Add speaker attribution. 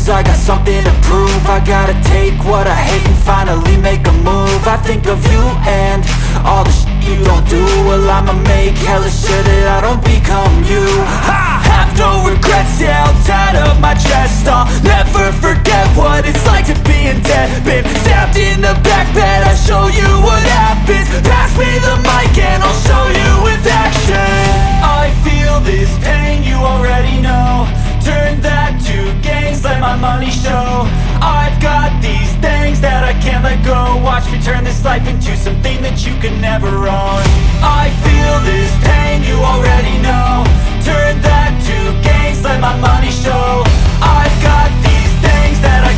Speaker 1: lose, I got something to prove. I gotta take what I hate and finally make a move. I think of you and all the shit you don't do. Well, I'ma make hella sure that I don't become you. I have no regrets, yeah, I'll tie up my chest. I'll never forget what it's like to be in debt. Been stabbed in the back bed, I'll show you what happens. Pass me the mic and I'll show you with action. I feel this pain, you already know. Turn that to gains, let my money show. I've got these things that I can't let go. Watch me turn this life into something that you can never own. I feel this pain, you already know. Turn that to gains, let my money show.